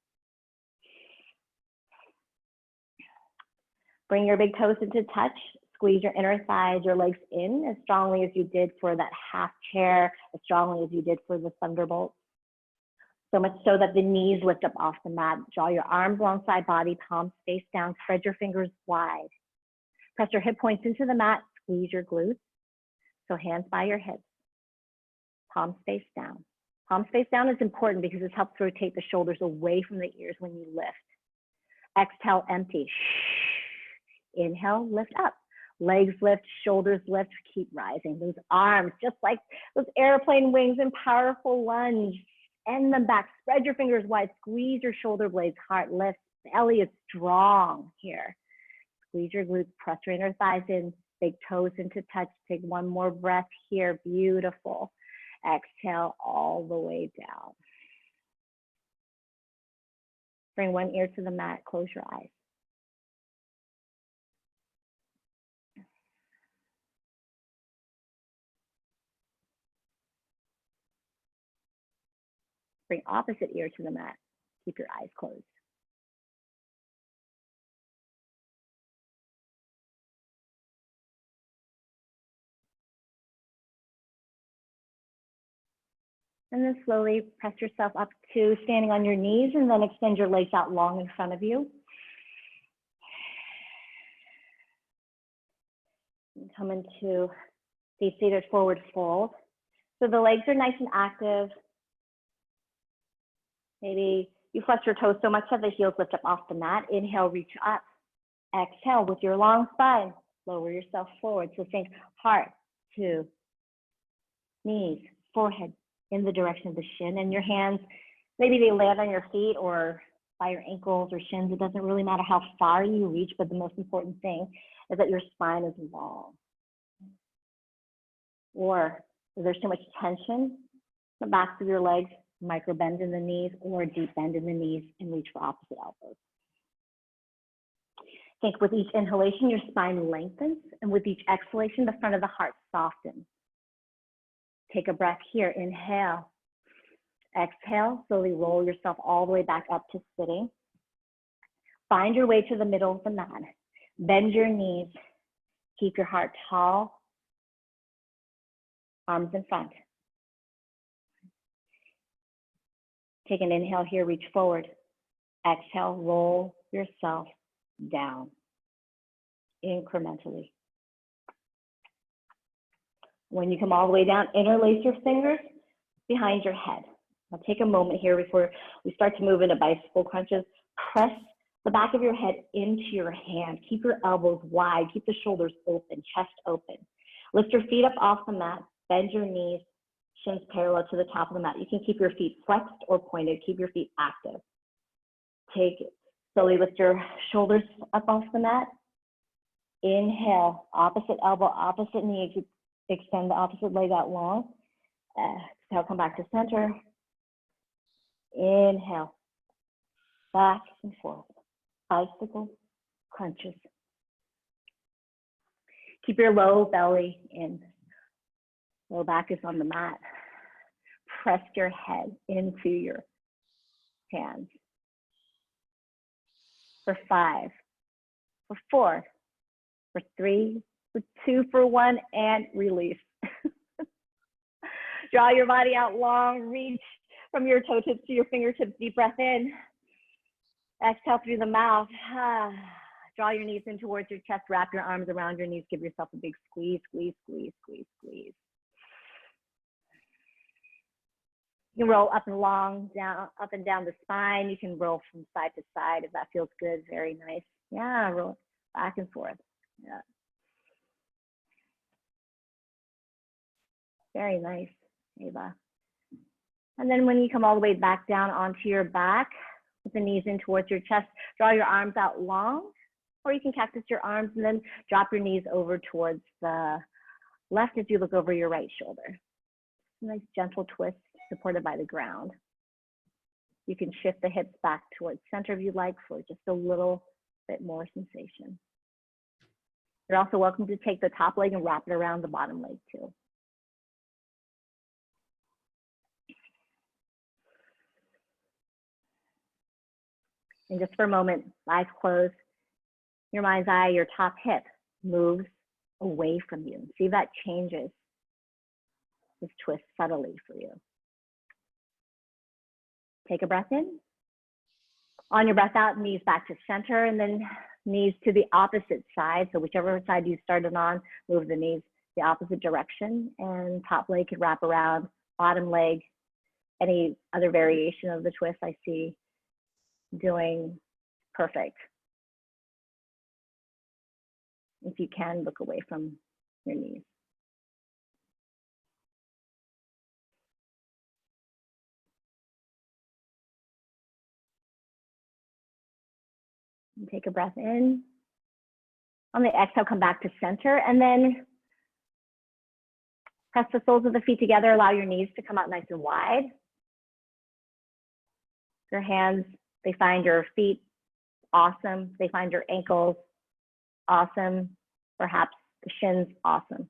Bring your big toes into touch. Squeeze your inner thighs, your legs in as strongly as you did for that half chair, as strongly as you did for the thunderbolt. So much so that the knees lift up off the mat. Draw your arms alongside body, palms face down, spread your fingers wide. Press your hip points into the mat, squeeze your glutes. So hands by your hips, palms face down. Palms face down is important because this helps rotate the shoulders away from the ears when you lift. Exhale, empty. Inhale, lift up. Legs lift, shoulders lift, keep rising. Those arms, just like those airplane wings in powerful lunge. End them back, spread your fingers wide, squeeze your shoulder blades, heart lifts, The belly is strong here. Squeeze your glutes, press your inner thighs in, big toes into touch. Take one more breath here. Beautiful. Exhale all the way down. Bring one ear to the mat, close your eyes. Bring opposite ear to the mat. Keep your eyes closed. And then slowly press yourself up to standing on your knees and then extend your legs out long in front of you. And come into the seated forward fold. So the legs are nice and active. Maybe you flex your toes so much that the heels lift up off the mat. Inhale, reach up. Exhale with your long spine. Lower yourself forward. So think heart to knees, forehead in the direction of the shin, and your hands, maybe they land on your feet or by your ankles or shins. It doesn't really matter how far you reach, but the most important thing is that your spine is long. Or if there's too much tension, the backs of your legs, micro bend in the knees or deep bend in the knees and reach for opposite elbows. Think with each inhalation, your spine lengthens, and with each exhalation, the front of the heart softens. Take a breath here, inhale. Exhale, slowly roll yourself all the way back up to sitting. Find your way to the middle of the mat. Bend your knees. Keep your heart tall. Arms in front. Take an inhale here, reach forward. Exhale, roll yourself down incrementally. When you come all the way down, interlace your fingers behind your head. Now take a moment here before we start to move into bicycle crunches. Press the back of your head into your hand. Keep your elbows wide. Keep the shoulders open, chest open. Lift your feet up off the mat. Bend your knees, shins parallel to the top of the mat. You can keep your feet flexed or pointed. Keep your feet active. Slowly lift your shoulders up off the mat. Inhale, opposite elbow, opposite knee. Extend the opposite leg out long. Exhale, come back to center. Inhale, back and forth. Bicycle crunches. Keep your low belly in. Low back is on the mat. Press your head into your hands. For 5, for 4, for 3, for 2, for 1, and release. Draw your body out long, reach from your toe tips to your fingertips, deep breath in. Exhale through the mouth. Draw your knees in towards your chest, wrap your arms around your knees, give yourself a big squeeze, squeeze, squeeze, squeeze, squeeze. You can roll up and down the spine. You can roll from side to side if that feels good. Very nice. Yeah, roll back and forth. Yeah. Very nice, Ava. And then when you come all the way back down onto your back, with the knees in towards your chest, draw your arms out long, or you can cactus your arms and then drop your knees over towards the left as you look over your right shoulder. Nice gentle twist supported by the ground. You can shift the hips back towards center if you like for just a little bit more sensation. You're also welcome to take the top leg and wrap it around the bottom leg too. And just for a moment, eyes closed, your mind's eye, your top hip moves away from you. See if that changes. Just twist subtly for you. Take a breath in. On your breath out, knees back to center, and then knees to the opposite side. So whichever side you started on, move the knees the opposite direction, and top leg could wrap around, bottom leg, any other variation of the twist I see doing perfect. If you can, look away from your knees. And take a breath in. On the exhale, come back to center, and then press the soles of the feet together. Allow your knees to come out nice and wide. Your hands, they find your feet, awesome. They find your ankles, awesome. Perhaps the shins, awesome.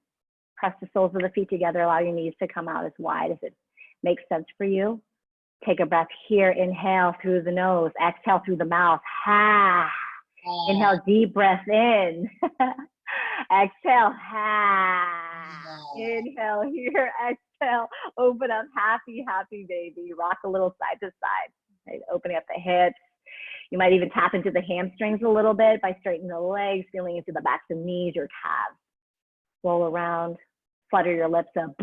Press the soles of the feet together. Allow your knees to come out as wide as it makes sense for you. Take a breath here. Inhale through the nose. Exhale through the mouth. Ha. Inhale, deep breath in. Exhale, ha. Inhale here. Exhale, open up. Happy, happy baby. Rock a little side to side. Right? Opening up the hips. You might even tap into the hamstrings a little bit by straightening the legs, feeling into the backs of the knees, your calves. Roll around, flutter your lips up.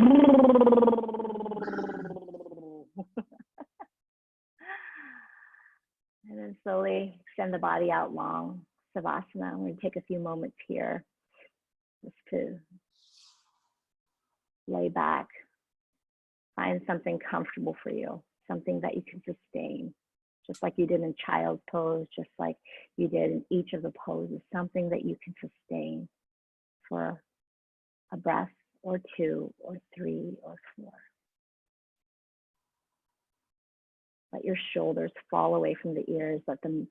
And then slowly extend the body out long. Savasana. I'm going to take a few moments here just to lay back. Find something comfortable for you, something that you can sustain, just like you did in child's pose, just like you did in each of the poses, something that you can sustain for a breath or two or three or four. Let your shoulders fall away from the ears. Let them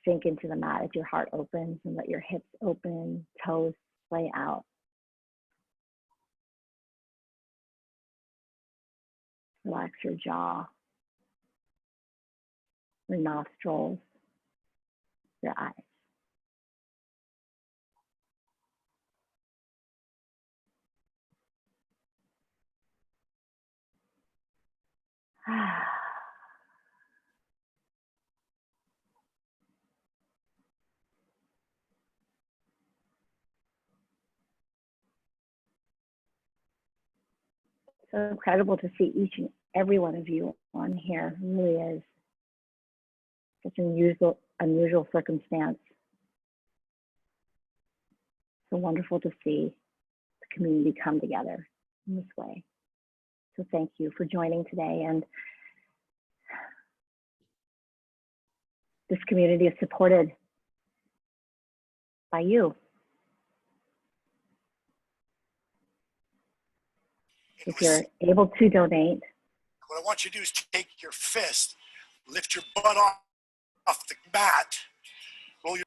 sink into the mat as your heart opens, and let your hips open, toes splay out. Relax your jaw, your nostrils, your eyes. So incredible to see each and every one of you on here. It really is such an unusual circumstance. So wonderful to see the community come together in this way. So thank you for joining today. And this community is supported by you. If you're able to donate. What I want you to do is take your fist, lift your butt off the mat, roll your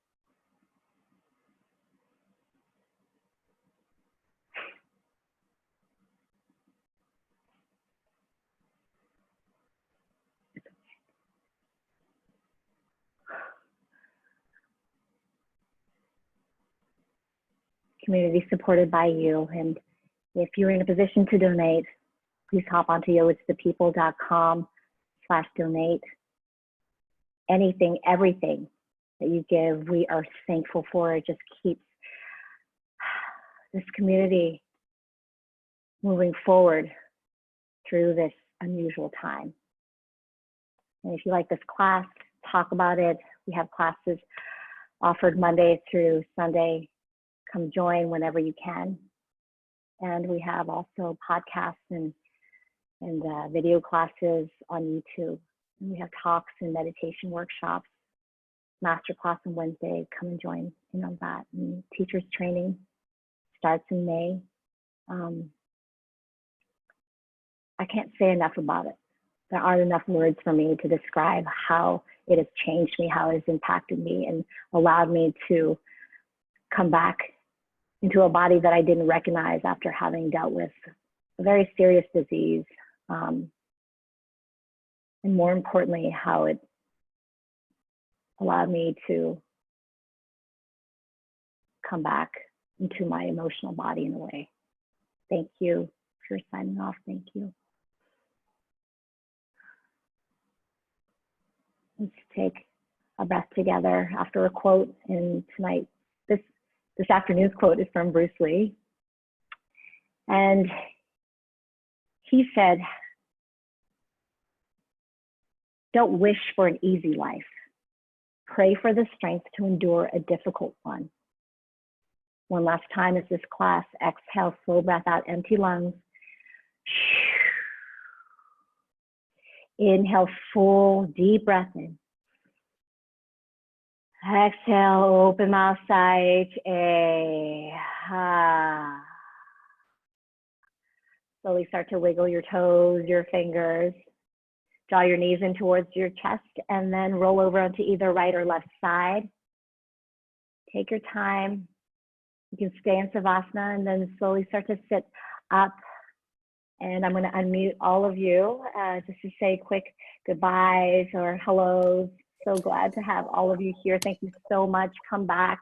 Community supported by you. And if you're in a position to donate, please hop onto yoitsthepeople.com/donate. Anything, everything that you give, we are thankful for. It just keeps this community moving forward through this unusual time. And if you like this class, talk about it. We have classes offered Monday through Sunday. Come join whenever you can. And we have also podcasts and video classes on YouTube. And we have talks and meditation workshops, masterclass on Wednesday. Come and join in on that. And teachers training starts in May. I can't say enough about it. There aren't enough words for me to describe how it has changed me, how it has impacted me, and allowed me to come back into a body that I didn't recognize after having dealt with a very serious disease. And more importantly, how it allowed me to come back into my emotional body in a way. Thank you for signing off. Thank you. Let's take a breath together after a quote. And tonight, this afternoon's quote is from Bruce Lee. And he said, "Don't wish for an easy life. Pray for the strength to endure a difficult one." One last time as this class, exhale, slow breath out, empty lungs. Inhale, full, deep breath in. Exhale, open mouth side. A. Ha. Slowly start to wiggle your toes, your fingers. Draw your knees in towards your chest and then roll over onto either right or left side. Take your time. You can stay in Savasana and then slowly start to sit up. And I'm going to unmute all of you just to say quick goodbyes or hellos. So glad to have all of you here. Thank you so much. Come back.